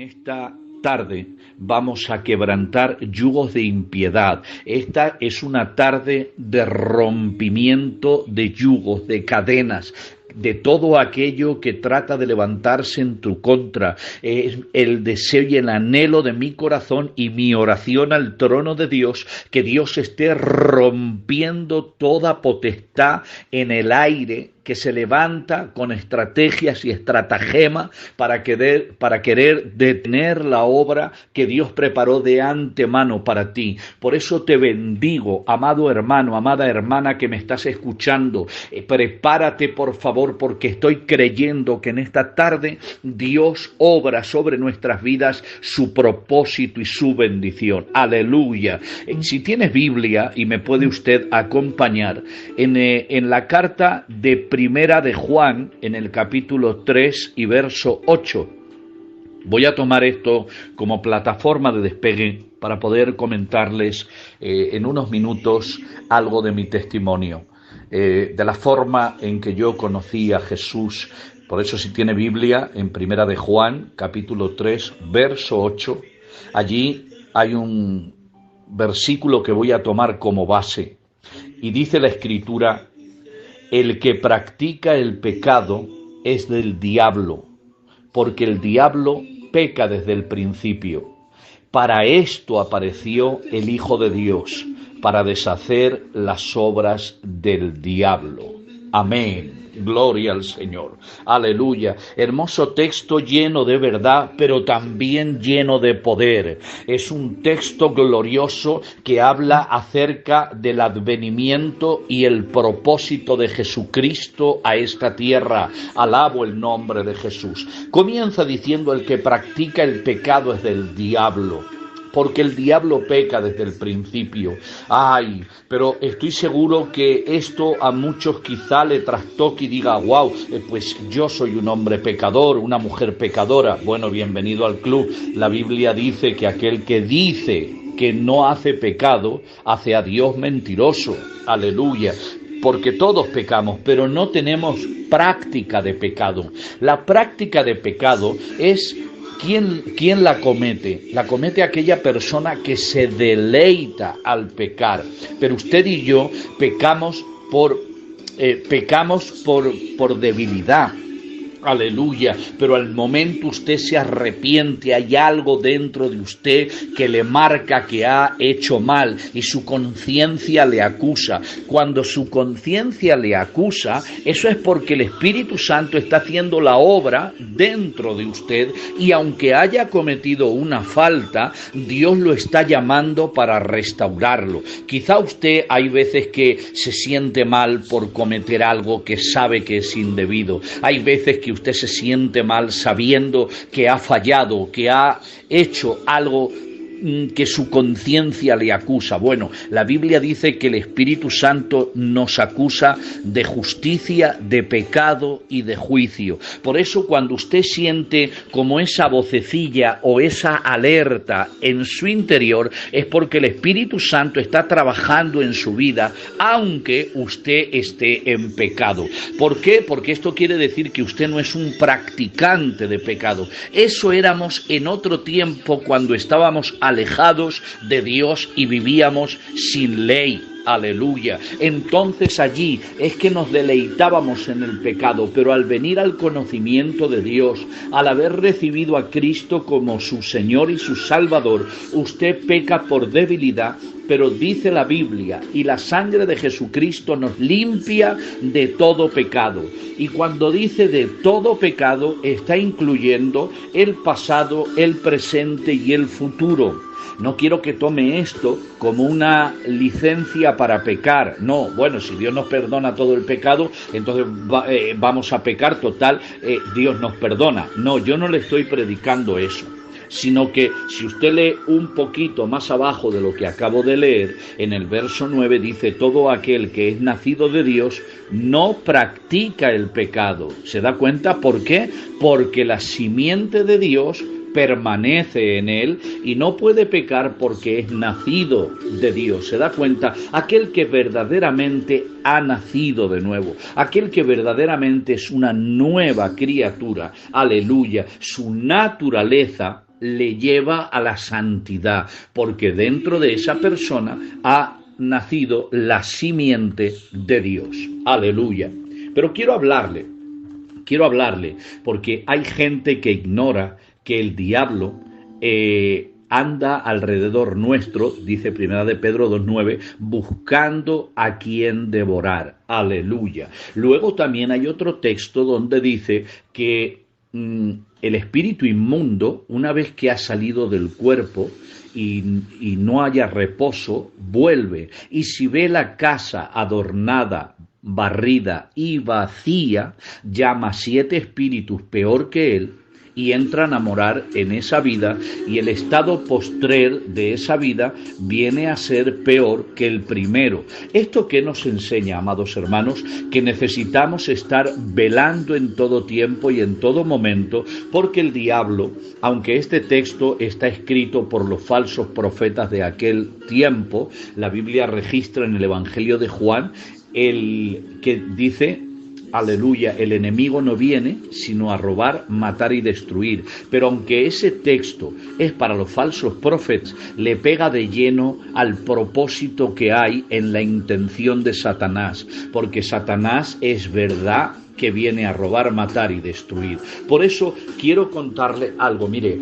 esta tarde vamos a quebrantar yugos de impiedad. Esta es una tarde de rompimiento de yugos, de cadenas, de todo aquello que trata de levantarse en tu contra. Es el deseo y el anhelo de mi corazón y mi oración al trono de Dios, que Dios esté rompiendo toda potestad en el aire que se levanta con estrategias y estratagema para querer detener la obra que Dios preparó de antemano para ti. Por eso te bendigo, amado hermano, amada hermana que me estás escuchando. Prepárate, por favor, porque estoy creyendo que en esta tarde Dios obra sobre nuestras vidas su propósito y su bendición. Aleluya. Si tienes Biblia y me puede usted acompañar en la carta de Primera de Juan, en el capítulo 3 y verso 8. Voy a tomar esto como plataforma de despegue para poder comentarles en unos minutos algo de mi testimonio, de la forma en que yo conocí a Jesús. Por eso, si tiene Biblia, en Primera de Juan, capítulo 3, verso 8, allí hay un versículo que voy a tomar como base, y dice la Escritura: el que practica el pecado es del diablo, porque el diablo peca desde el principio. Para esto apareció el Hijo de Dios, para deshacer las obras del diablo. Amén. Gloria al Señor. Aleluya. Hermoso texto lleno de verdad, pero también lleno de poder. Es un texto glorioso que habla acerca del advenimiento y el propósito de Jesucristo a esta tierra. Alabo el nombre de Jesús. Comienza diciendo: el que practica el pecado es del diablo, porque el diablo peca desde el principio. Ay, pero estoy seguro que esto a muchos quizá le trastoque y diga: wow, pues yo soy un hombre pecador, una mujer pecadora. Bueno, bienvenido al club. La Biblia dice que aquel que dice que no hace pecado, hace a Dios mentiroso. Aleluya. Porque todos pecamos, pero no tenemos práctica de pecado. La práctica de pecado es... ¿Quién la comete? La comete aquella persona que se deleita al pecar. Pero usted y yo pecamos por debilidad. Aleluya, pero al momento usted se arrepiente, hay algo dentro de usted que le marca que ha hecho mal y su conciencia le acusa. Cuando su conciencia le acusa, eso es porque el Espíritu Santo está haciendo la obra dentro de usted, y aunque haya cometido una falta, Dios lo está llamando para restaurarlo. Quizá usted hay veces que se siente mal por cometer algo que sabe que es indebido. Hay veces que usted se siente mal sabiendo que ha fallado, que ha hecho algo que su conciencia le acusa. Bueno, la Biblia dice que el Espíritu Santo nos acusa de justicia, de pecado y de juicio. Por eso, cuando usted siente como esa vocecilla o esa alerta en su interior, es porque el Espíritu Santo está trabajando en su vida, aunque usted esté en pecado. ¿Por qué? Porque esto quiere decir que usted no es un practicante de pecado. Eso éramos en otro tiempo, cuando estábamos alejados de Dios y vivíamos sin ley. Aleluya. Entonces allí es que nos deleitábamos en el pecado, pero al venir al conocimiento de Dios, al haber recibido a Cristo como su Señor y su Salvador, usted peca por debilidad, pero dice la Biblia, y la sangre de Jesucristo nos limpia de todo pecado. Y cuando dice de todo pecado, está incluyendo el pasado, el presente y el futuro. No quiero que tome esto como una licencia para pecar. No, bueno, si Dios nos perdona todo el pecado, entonces vamos a pecar, total, Dios nos perdona. No, yo no le estoy predicando eso, sino que si usted lee un poquito más abajo de lo que acabo de leer, en el verso 9 dice: todo aquel que es nacido de Dios no practica el pecado. ¿Se da cuenta por qué? Porque la simiente de Dios permanece en él y no puede pecar porque es nacido de Dios. ¿Se da cuenta? Aquel que verdaderamente ha nacido de nuevo, aquel que verdaderamente es una nueva criatura, aleluya, su naturaleza le lleva a la santidad, porque dentro de esa persona ha nacido la simiente de Dios. Aleluya. Pero quiero hablarle, porque hay gente que ignora que el diablo anda alrededor nuestro, dice Primera de Pedro 2:9, buscando a quien devorar. Aleluya. Luego también hay otro texto donde dice que el espíritu inmundo, una vez que ha salido del cuerpo y no haya reposo, vuelve. Y si ve la casa adornada, barrida y vacía, llama 7 espíritus peor que él y entran a morar en esa vida, y el estado postrer de esa vida viene a ser peor que el primero. ¿Esto qué nos enseña, amados hermanos? Que necesitamos estar velando en todo tiempo y en todo momento, porque el diablo, aunque este texto está escrito por los falsos profetas de aquel tiempo, la Biblia registra en el Evangelio de Juan, el que dice: aleluya, el enemigo no viene sino a robar, matar y destruir. Pero aunque ese texto es para los falsos profetas, le pega de lleno al propósito que hay en la intención de Satanás, porque Satanás es verdad que viene a robar, matar y destruir. Por eso quiero contarle algo. Mire,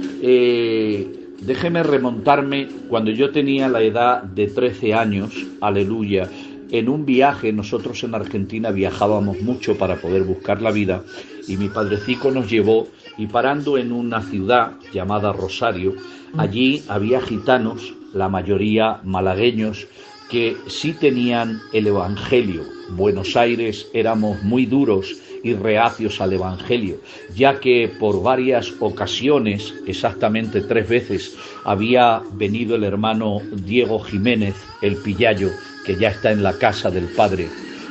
déjeme remontarme cuando yo tenía la edad de 13 años, aleluya. En un viaje, nosotros en Argentina viajábamos mucho para poder buscar la vida, y mi padrecico nos llevó, y parando en una ciudad llamada Rosario, allí había gitanos, la mayoría malagueños, que sí tenían el Evangelio. Buenos Aires éramos muy duros y reacios al Evangelio, ya que por varias ocasiones, exactamente 3 veces, había venido el hermano Diego Jiménez, el Pillayo, que ya está en la casa del Padre,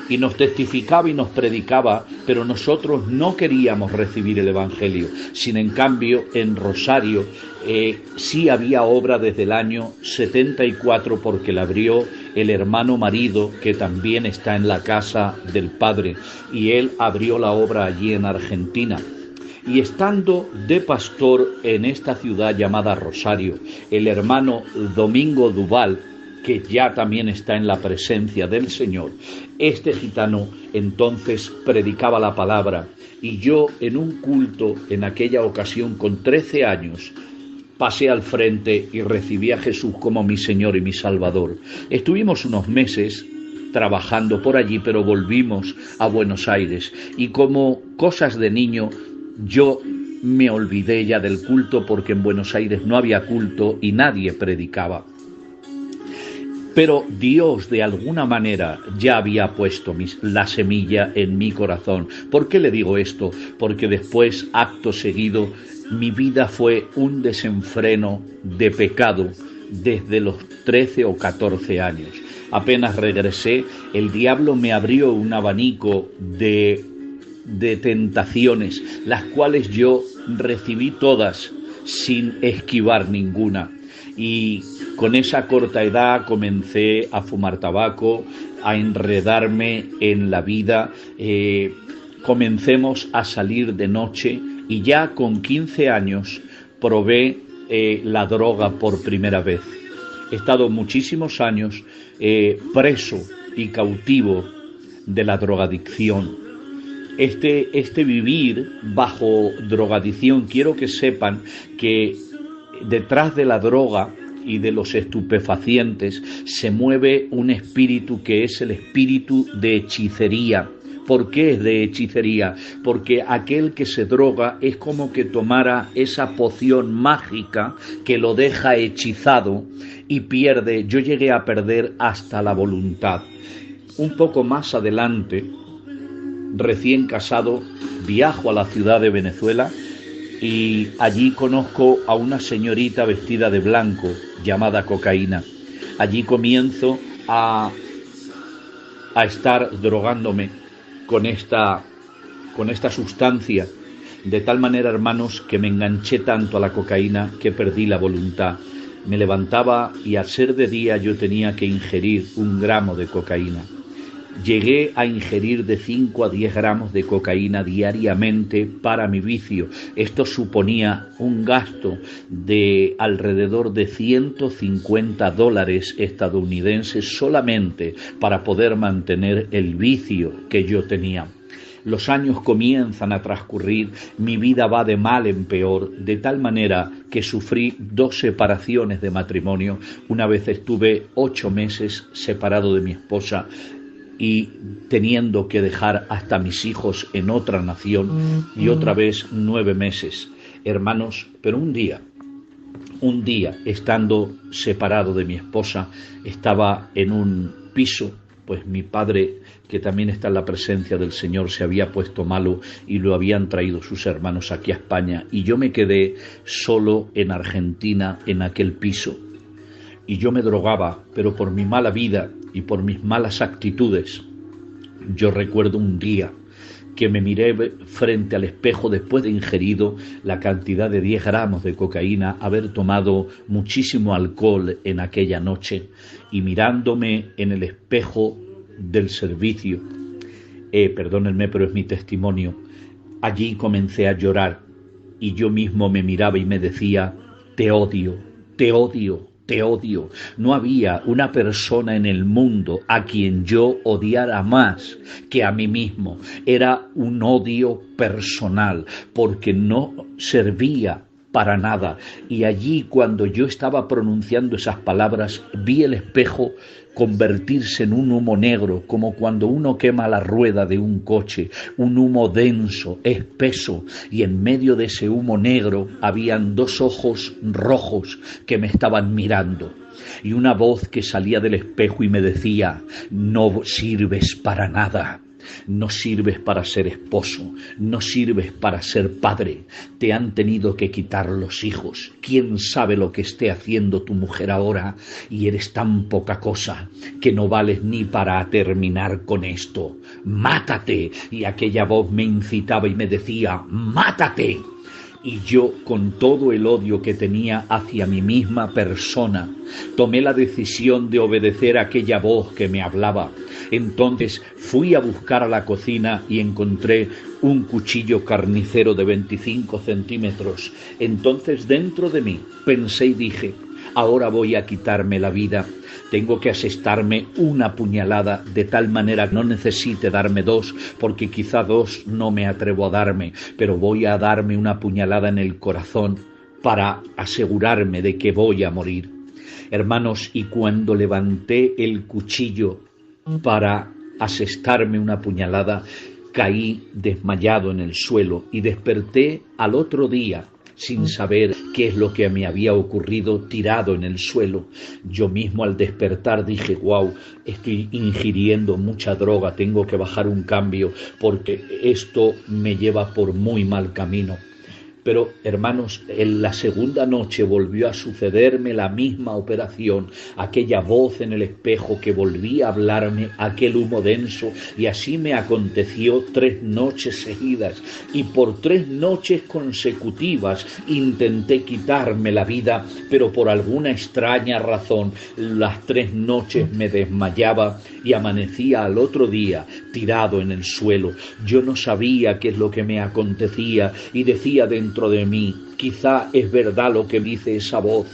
y nos testificaba y nos predicaba, pero nosotros no queríamos recibir el Evangelio. Sin en cambio, en Rosario sí había obra desde el año 74, porque la abrió el hermano marido, que también está en la casa del Padre, y él abrió la obra allí en Argentina. Y estando de pastor en esta ciudad llamada Rosario, el hermano Domingo Duval, que ya también está en la presencia del Señor, este gitano entonces predicaba la palabra, y yo en un culto en aquella ocasión con 13 años pasé al frente y recibí a Jesús como mi Señor y mi Salvador. Estuvimos unos meses trabajando por allí, pero volvimos a Buenos Aires, y como cosas de niño yo me olvidé ya del culto, porque en Buenos Aires no había culto y nadie predicaba. Pero Dios de alguna manera ya había puesto la semilla en mi corazón. ¿Por qué le digo esto? Porque después, acto seguido, mi vida fue un desenfreno de pecado desde los 13 o 14 años. Apenas regresé, el diablo me abrió un abanico de tentaciones, las cuales yo recibí todas sin esquivar ninguna. Y con esa corta edad comencé a fumar tabaco, a enredarme en la vida, comencemos a salir de noche, y ya con 15 años probé la droga por primera vez. He estado muchísimos años preso y cautivo de la drogadicción. Este vivir bajo drogadicción, quiero que sepan que detrás de la droga y de los estupefacientes se mueve un espíritu que es el espíritu de hechicería. ¿Por qué es de hechicería? Porque aquel que se droga es como que tomara esa poción mágica que lo deja hechizado y pierde. Yo llegué a perder hasta la voluntad. Un poco más adelante, recién casado, viajo a la ciudad de Venezuela, y allí conozco a una señorita vestida de blanco llamada cocaína. Allí comienzo a estar drogándome con esta sustancia, de tal manera, hermanos, que me enganché tanto a la cocaína que perdí la voluntad. Me levantaba y al ser de día yo tenía que ingerir 1 gramo de cocaína. Llegué a ingerir de 5 a 10 gramos de cocaína diariamente para mi vicio. Esto suponía un gasto de alrededor de $150 estadounidenses solamente para poder mantener el vicio que yo tenía. Los años comienzan a transcurrir, mi vida va de mal en peor, de tal manera que sufrí 2 separaciones de matrimonio. Una vez estuve 8 meses separado de mi esposa y teniendo que dejar hasta mis hijos en otra nación, y otra vez 9 meses. Hermanos, pero un día, estando separado de mi esposa, estaba en un piso, pues mi padre, que también está en la presencia del Señor, se había puesto malo y lo habían traído sus hermanos aquí a España, y yo me quedé solo en Argentina en aquel piso. Y yo me drogaba, pero por mi mala vida y por mis malas actitudes. Yo recuerdo un día que me miré frente al espejo después de ingerido la cantidad de 10 gramos de cocaína, haber tomado muchísimo alcohol en aquella noche, y mirándome en el espejo del servicio, perdónenme, pero es mi testimonio, allí comencé a llorar, y yo mismo me miraba y me decía: te odio, te odio, te odio. No había una persona en el mundo a quien yo odiara más que a mí mismo. Era un odio personal, porque no servía para nada. Y allí, cuando yo estaba pronunciando esas palabras, vi el espejo convertirse en un humo negro, como cuando uno quema la rueda de un coche, un humo denso, espeso, y en medio de ese humo negro habían 2 ojos rojos que me estaban mirando, y una voz que salía del espejo y me decía: no sirves para nada. No sirves para ser esposo, no sirves para ser padre, te han tenido que quitar los hijos, quién sabe lo que esté haciendo tu mujer ahora, y eres tan poca cosa que no vales ni para terminar con esto, mátate. Y aquella voz me incitaba y me decía: mátate. Y yo, con todo el odio que tenía hacia mi misma persona, tomé la decisión de obedecer a aquella voz que me hablaba. Entonces fui a buscar a la cocina y encontré un cuchillo carnicero de 25 centímetros. Entonces dentro de mí pensé y dije: ahora voy a quitarme la vida. Tengo que asestarme una puñalada de tal manera que no necesite darme 2, porque quizá 2 no me atrevo a darme, pero voy a darme una puñalada en el corazón para asegurarme de que voy a morir. Hermanos, y cuando levanté el cuchillo para asestarme una puñalada, caí desmayado en el suelo y desperté al otro día sin saber qué es lo que me había ocurrido, tirado en el suelo. Yo mismo al despertar dije: wow, estoy ingiriendo mucha droga, tengo que bajar un cambio porque esto me lleva por muy mal camino. Pero, hermanos, en la segunda noche volvió a sucederme la misma operación, aquella voz en el espejo que volvía a hablarme, aquel humo denso, y así me aconteció 3 noches seguidas, y por 3 noches consecutivas intenté quitarme la vida, pero por alguna extraña razón las 3 noches me desmayaba y amanecía al otro día tirado en el suelo. Yo no sabía qué es lo que me acontecía y decía dentro de mí: quizá es verdad lo que dice esa voz,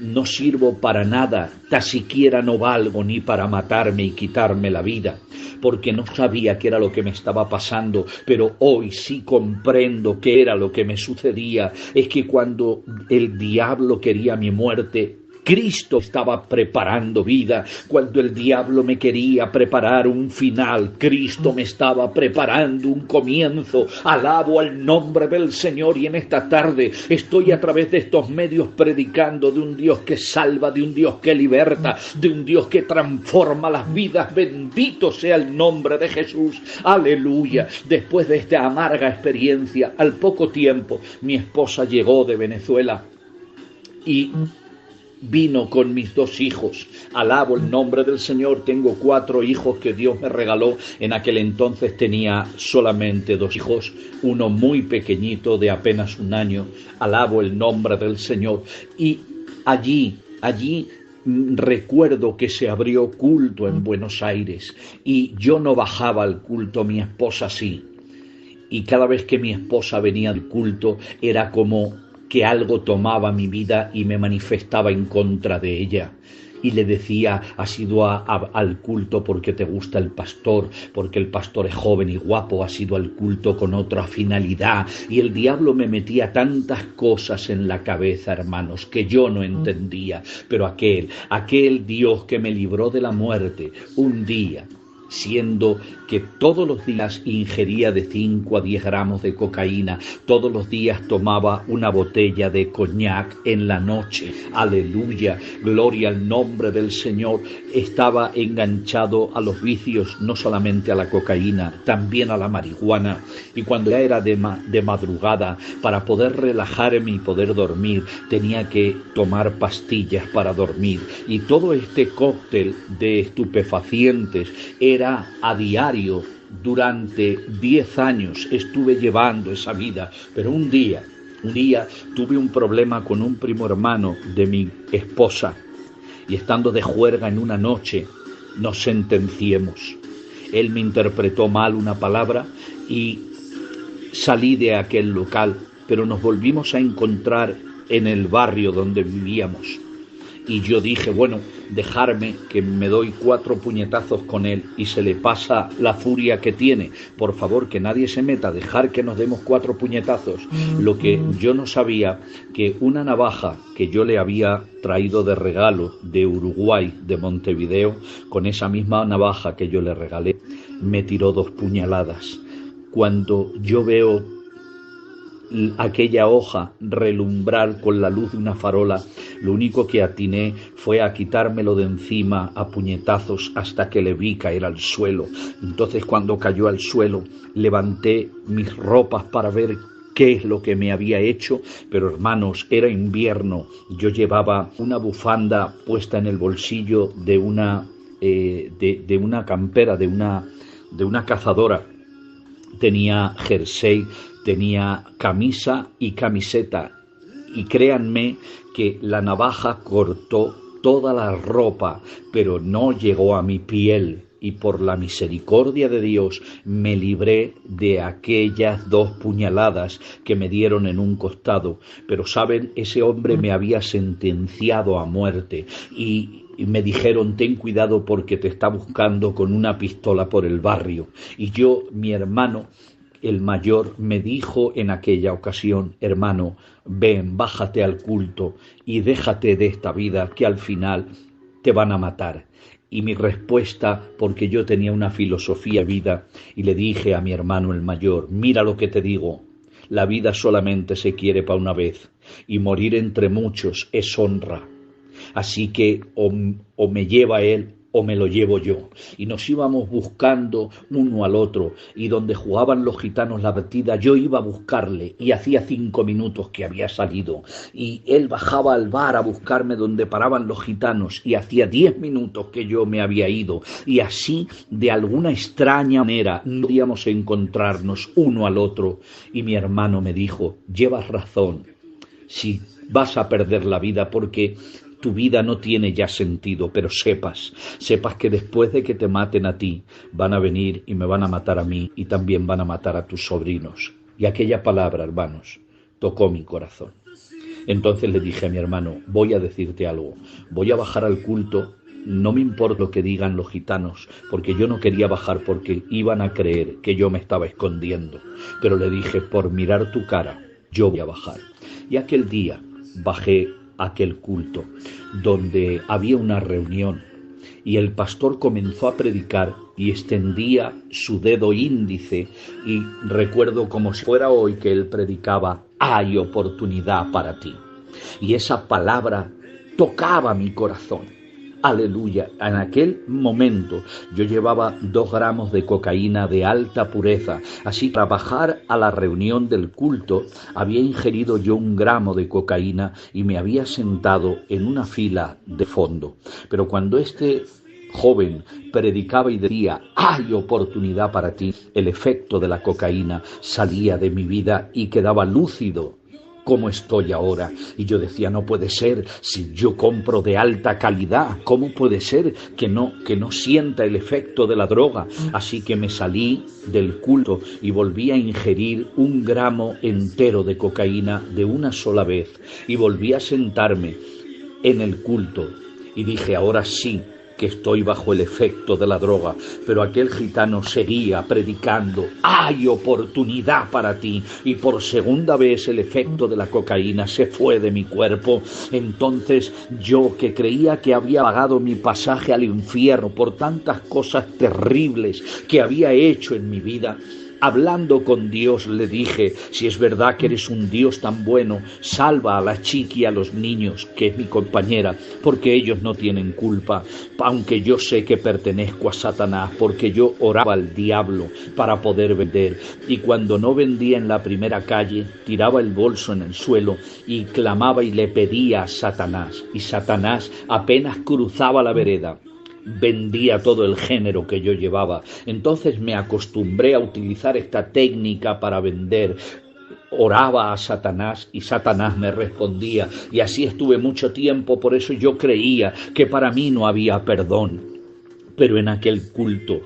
no sirvo para nada, tan siquiera no valgo ni para matarme y quitarme la vida, porque no sabía qué era lo que me estaba pasando, pero hoy sí comprendo qué era lo que me sucedía. Es que cuando el diablo quería mi muerte, Cristo estaba preparando vida. Cuando el diablo me quería preparar un final, Cristo me estaba preparando un comienzo. Alabo al nombre del Señor, y en esta tarde estoy a través de estos medios predicando de un Dios que salva, de un Dios que liberta, de un Dios que transforma las vidas. Bendito sea el nombre de Jesús. Aleluya. Después de esta amarga experiencia, al poco tiempo, mi esposa llegó de Venezuela y vino con mis 2 hijos. Alabo el nombre del Señor. Tengo 4 hijos que Dios me regaló. En aquel entonces tenía solamente 2 hijos, uno muy pequeñito de apenas 1 año. Alabo el nombre del Señor. Y allí recuerdo que se abrió culto en Buenos Aires y yo no bajaba al culto, mi esposa sí. Y cada vez que mi esposa venía al culto era como que algo tomaba mi vida y me manifestaba en contra de ella. Y le decía, has ido al culto porque te gusta el pastor, porque el pastor es joven y guapo, has ido al culto con otra finalidad. Y el diablo me metía tantas cosas en la cabeza, hermanos, que yo no entendía. Pero aquel Dios que me libró de la muerte, un día, siendo que todos los días ingería de 5 a 10 gramos de cocaína, todos los días tomaba una botella de coñac en la noche, aleluya, gloria al nombre del Señor, estaba enganchado a los vicios, no solamente a la cocaína, también a la marihuana, y cuando ya era de madrugada, para poder relajarme y poder dormir, tenía que tomar pastillas para dormir, y todo este cóctel de estupefacientes era a diario. Durante 10 años estuve llevando esa vida, pero un día tuve un problema con un primo hermano de mi esposa y estando de juerga en una noche nos sentenciemos. Él me interpretó mal una palabra y salí de aquel local, pero nos volvimos a encontrar en el barrio donde vivíamos. Y yo dije, bueno, dejarme que me doy 4 puñetazos con él y se le pasa la furia que tiene. Por favor, que nadie se meta, dejar que nos demos 4 puñetazos. Lo que yo no sabía, que una navaja que yo le había traído de regalo de Uruguay, de Montevideo, con esa misma navaja que yo le regalé, me tiró 2 puñaladas. Cuando yo veo aquella hoja relumbrar con la luz de una farola, lo único que atiné fue a quitármelo de encima a puñetazos hasta que le vi caer al suelo. Entonces, cuando cayó al suelo, levanté mis ropas para ver qué es lo que me había hecho, pero hermanos, era invierno, yo llevaba una bufanda puesta en el bolsillo de una campera, de una cazadora, tenía jersey, tenía camisa y camiseta, y créanme que la navaja cortó toda la ropa, pero no llegó a mi piel, y por la misericordia de Dios me libré de aquellas 2 puñaladas que me dieron en un costado. Pero saben, ese hombre me había sentenciado a muerte, y me dijeron, ten cuidado porque te está buscando con una pistola por el barrio. Y yo, mi hermano, el mayor, me dijo en aquella ocasión, hermano, ven, bájate al culto y déjate de esta vida que al final te van a matar. Y mi respuesta, porque yo tenía una filosofía de vida, y le dije a mi hermano el mayor, mira lo que te digo, la vida solamente se quiere para una vez, y morir entre muchos es honra. Así que o me lleva él o me lo llevo yo. Y nos íbamos buscando uno al otro, y donde jugaban los gitanos la partida, yo iba a buscarle, y hacía 5 minutos que había salido, y él bajaba al bar a buscarme donde paraban los gitanos, y hacía 10 minutos que yo me había ido, y así, de alguna extraña manera, no podíamos encontrarnos uno al otro, y mi hermano me dijo, llevas razón, si vas a perder la vida porque tu vida no tiene ya sentido, pero sepas que después de que te maten a ti, van a venir y me van a matar a mí y también van a matar a tus sobrinos. Y aquella palabra, hermanos, tocó mi corazón. Entonces le dije a mi hermano, voy a decirte algo, voy a bajar al culto, no me importa lo que digan los gitanos, porque yo no quería bajar porque iban a creer que yo me estaba escondiendo. Pero le dije, por mirar tu cara, yo voy a bajar. Y aquel día bajé aquel culto donde había una reunión y el pastor comenzó a predicar y extendía su dedo índice, y recuerdo como si fuera hoy que él predicaba, hay oportunidad para ti, y esa palabra tocaba mi corazón. Aleluya. En aquel momento yo llevaba 2 gramos de cocaína de alta pureza. Así, para bajar a la reunión del culto, había ingerido yo 1 gramo de cocaína y me había sentado en una fila de fondo. Pero cuando este joven predicaba y decía, hay oportunidad para ti, el efecto de la cocaína salía de mi vida y quedaba lúcido. como estoy ahora. Y yo decía, no puede ser, si yo compro de alta calidad, ¿cómo puede ser que no sienta el efecto de la droga? Así que me salí del culto y volví a ingerir 1 gramo entero de cocaína de una sola vez. Y volví a sentarme en el culto y dije, ahora sí que estoy bajo el efecto de la droga. Pero aquel gitano seguía predicando, hay oportunidad para ti. Y por segunda vez el efecto de la cocaína se fue de mi cuerpo. Entonces yo, que creía que había pagado mi pasaje al infierno por tantas cosas terribles que había hecho en mi vida, hablando con Dios, le dije, si es verdad que eres un Dios tan bueno, salva a la chiqui y a los niños, que es mi compañera, porque ellos no tienen culpa, aunque yo sé que pertenezco a Satanás, porque yo oraba al diablo para poder vender, y cuando no vendía en la primera calle, tiraba el bolso en el suelo y clamaba y le pedía a Satanás, y Satanás apenas cruzaba la vereda, vendía todo el género que yo llevaba. Entonces me acostumbré a utilizar esta técnica para vender. Oraba a Satanás y Satanás me respondía, y así estuve mucho tiempo. Por eso yo creía que para mí no había perdón. Pero en aquel culto,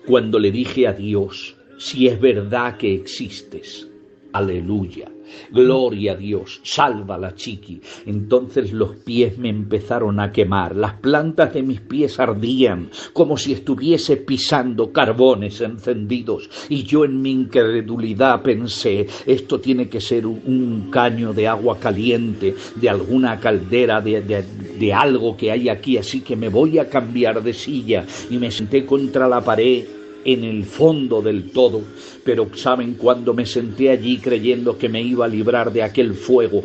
cuando le dije a Dios, si es verdad que existes, aleluya, gloria a Dios, salva a la chiqui. Entonces los pies me empezaron a quemar, las plantas de mis pies ardían, como si estuviese pisando carbones encendidos. Y yo en mi incredulidad pensé, esto tiene que ser un caño de agua caliente, de alguna caldera, de algo que hay aquí, así que me voy a cambiar de silla. Y me senté contra la pared, en el fondo del todo. Pero ¿saben? Cuando me senté allí creyendo que me iba a librar de aquel fuego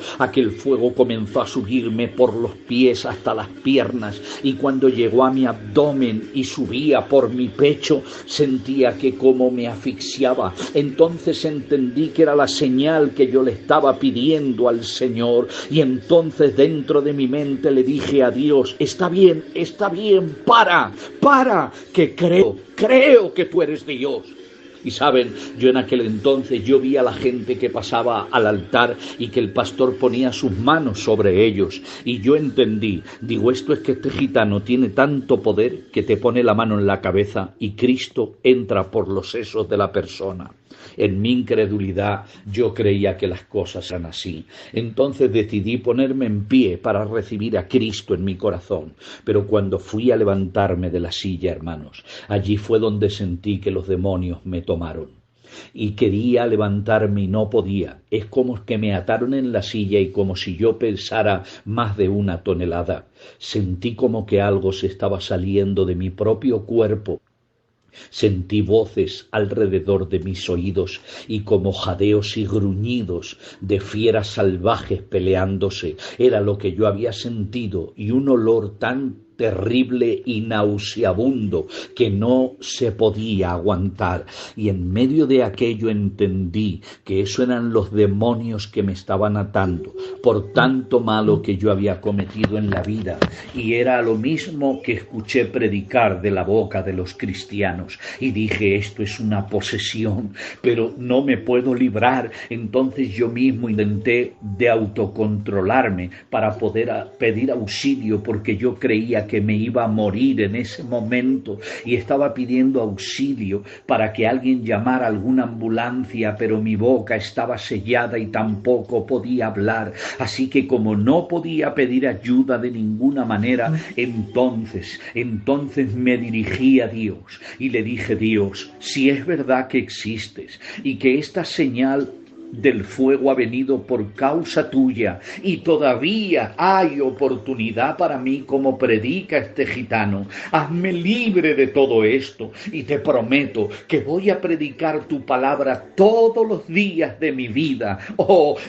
comenzó a subirme por los pies hasta las piernas, y cuando llegó a mi abdomen y subía por mi pecho, sentía que como me asfixiaba. Entonces entendí que era la señal que yo le estaba pidiendo al Señor, y entonces dentro de mi mente le dije a Dios, está bien, para, que creo que tú eres Dios. Y saben, yo en aquel entonces yo vi a la gente que pasaba al altar y que el pastor ponía sus manos sobre ellos, y yo entendí, digo, esto es que este gitano tiene tanto poder que te pone la mano en la cabeza y Cristo entra por los sesos de la persona. En mi incredulidad yo creía que las cosas eran así. Entonces decidí ponerme en pie para recibir a Cristo en mi corazón. Pero cuando fui a levantarme de la silla, hermanos, allí fue donde sentí que los demonios me tomaron. Y quería levantarme y no podía. Es como que me ataron en la silla y como si yo pesara más de 1 tonelada. Sentí como que algo se estaba saliendo de mi propio cuerpo. Sentí voces alrededor de mis oídos y como jadeos y gruñidos de fieras salvajes peleándose. Era lo que yo había sentido, y un olor tan terrible y nauseabundo que no se podía aguantar. Y en medio de aquello entendí que eso eran los demonios que me estaban atando por tanto malo que yo había cometido en la vida, y era lo mismo que escuché predicar de la boca de los cristianos, y dije, esto es una posesión, pero no me puedo librar. Entonces yo mismo intenté de autocontrolarme para poder pedir auxilio, porque yo creía que me iba a morir en ese momento, y estaba pidiendo auxilio para que alguien llamara alguna ambulancia, pero mi boca estaba sellada y tampoco podía hablar. Así que como no podía pedir ayuda de ninguna manera, entonces me dirigí a Dios y le dije, Dios, si es verdad que existes y que esta señal del fuego ha venido por causa tuya y todavía hay oportunidad para mí como predica este gitano, hazme libre de todo esto y te prometo que voy a predicar tu palabra todos los días de mi vida.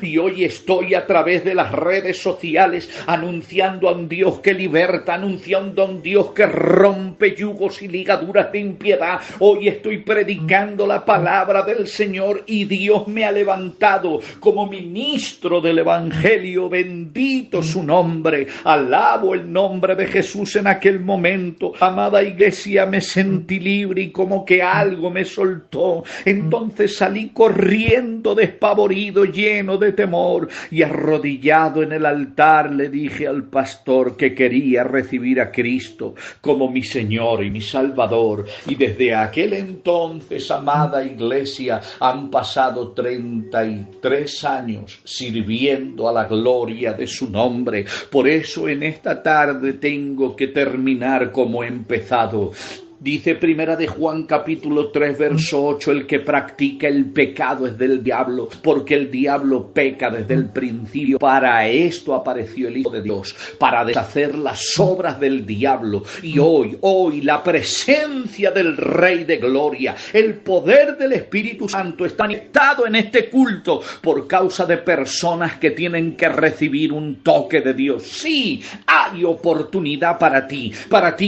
Y hoy estoy a través de las redes sociales anunciando a un Dios que liberta, anunciando a un Dios que rompe yugos y ligaduras de impiedad. Hoy estoy predicando la palabra del Señor y Dios me ha levantado levantado como ministro del Evangelio. Bendito su nombre. Alabo el nombre de Jesús en aquel momento. Amada iglesia, me sentí libre y como que algo me soltó. Entonces salí corriendo despavorido, lleno de temor, y arrodillado en el altar le dije al pastor que quería recibir a Cristo como mi Señor y mi Salvador. Y desde aquel entonces, amada iglesia, han pasado 33 años sirviendo a la gloria de su nombre. Por eso en esta tarde tengo que terminar como he empezado. Dice Primera de Juan capítulo 3 verso 8, el que practica el pecado es del diablo, porque el diablo peca desde el principio. Para esto apareció el Hijo de Dios, para deshacer las obras del diablo. Y hoy la presencia del Rey de Gloria, el poder del Espíritu Santo está manifestado en este culto por causa de personas que tienen que recibir un toque de Dios. Sí, hay oportunidad para ti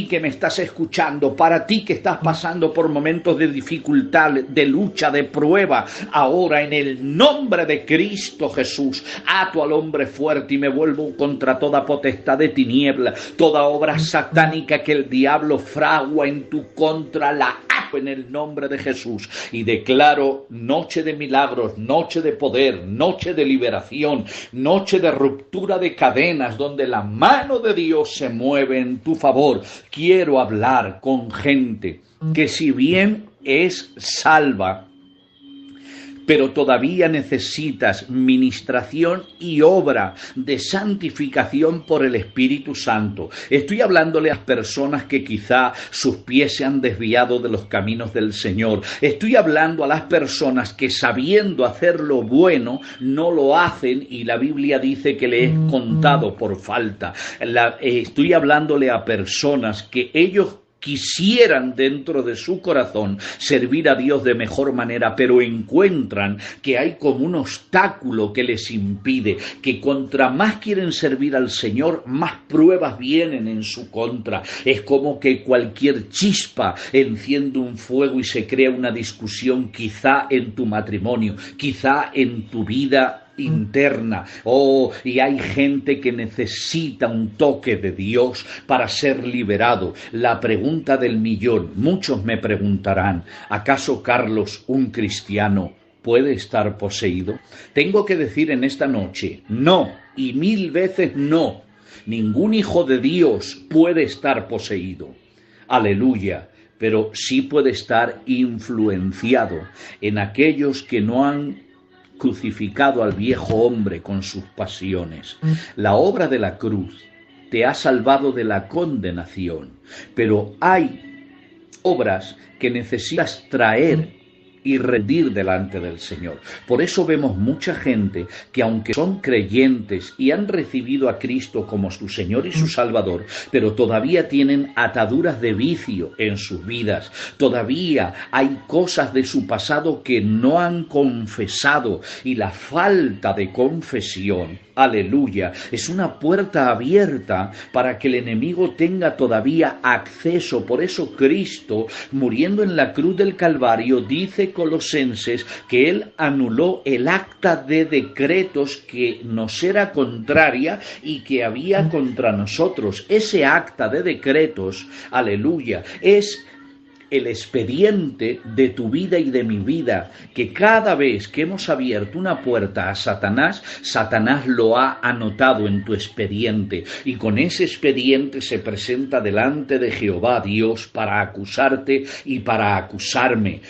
que me estás escuchando, para ti que estás pasando por momentos de dificultad, de lucha, de prueba. Ahora en el nombre de Cristo Jesús, ato al hombre fuerte y me vuelvo contra toda potestad de tiniebla, toda obra satánica que el diablo fragua en tu contra, la ato en el nombre de Jesús y declaro noche de milagros, noche de poder, noche de liberación, noche de ruptura de cadenas, donde la mano de Dios se mueve en tu favor. Quiero hablar con gente que si bien es salva, pero todavía necesitas ministración y obra de santificación por el Espíritu Santo. Estoy hablándole a las personas que quizá sus pies se han desviado de los caminos del Señor. Estoy hablando a las personas que sabiendo hacer lo bueno no lo hacen y la Biblia dice que le es contado por falta. Estoy hablándole a personas que ellos quisieran dentro de su corazón servir a Dios de mejor manera, pero encuentran que hay como un obstáculo que les impide, que contra más quieren servir al Señor, más pruebas vienen en su contra. Es como que cualquier chispa enciende un fuego y se crea una discusión, quizá en tu matrimonio, quizá en tu vida interna. Y hay gente que necesita un toque de Dios para ser liberado. La pregunta del millón, muchos me preguntarán, ¿acaso Carlos, un cristiano, puede estar poseído? Tengo que decir en esta noche, no, y 1000 veces no. Ningún hijo de Dios puede estar poseído. Aleluya. Pero sí puede estar influenciado en aquellos que no han crucificado al viejo hombre con sus pasiones. La obra de la cruz te ha salvado de la condenación, pero hay obras que necesitas traer y rendir delante del Señor. Por eso vemos mucha gente que aunque son creyentes y han recibido a Cristo como su Señor y su Salvador, pero todavía tienen ataduras de vicio en sus vidas. Todavía hay cosas de su pasado que no han confesado y la falta de confesión, aleluya, es una puerta abierta para que el enemigo tenga todavía acceso. Por eso Cristo, muriendo en la cruz del Calvario, dice Colosenses que Él anuló el acta de decretos que nos era contraria y que había contra nosotros. Ese acta de decretos, aleluya, es el expediente de tu vida y de mi vida, que cada vez que hemos abierto una puerta a Satanás, Satanás lo ha anotado en tu expediente, y con ese expediente se presenta delante de Jehová Dios para acusarte y para acusarme.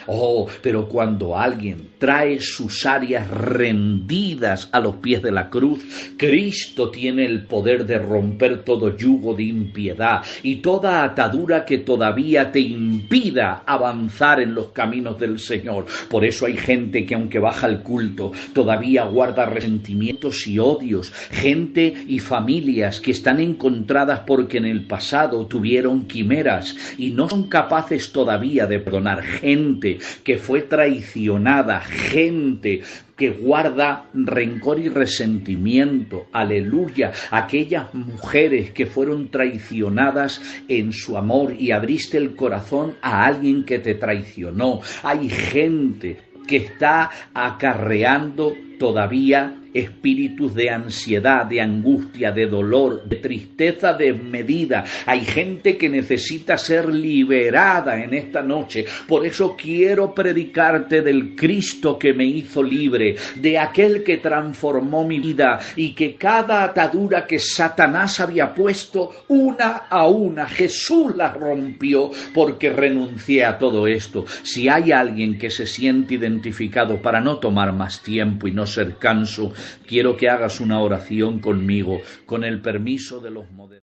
Pero cuando alguien trae sus áreas rendidas a los pies de la cruz, Cristo tiene el poder de romper todo yugo de impiedad y toda atadura que todavía te impide avanzar en los caminos del Señor. Por eso hay gente que aunque baja al culto, todavía guarda resentimientos y odios. Gente y familias que están encontradas porque en el pasado tuvieron quimeras y no son capaces todavía de perdonar. Gente que fue traicionada, gente que guarda rencor y resentimiento, aleluya, aquellas mujeres que fueron traicionadas en su amor y abriste el corazón a alguien que te traicionó. Hay gente que está acarreando todavía espíritus de ansiedad, de angustia, de dolor, de tristeza desmedida. Hay gente que necesita ser liberada en esta noche. Por eso quiero predicarte del Cristo que me hizo libre, de aquel que transformó mi vida y que cada atadura que Satanás había puesto, una a una, Jesús la rompió porque renuncié a todo esto. Si hay alguien que se siente identificado, para no tomar más tiempo y no ser canso, quiero que hagas una oración conmigo, con el permiso de los moderadores.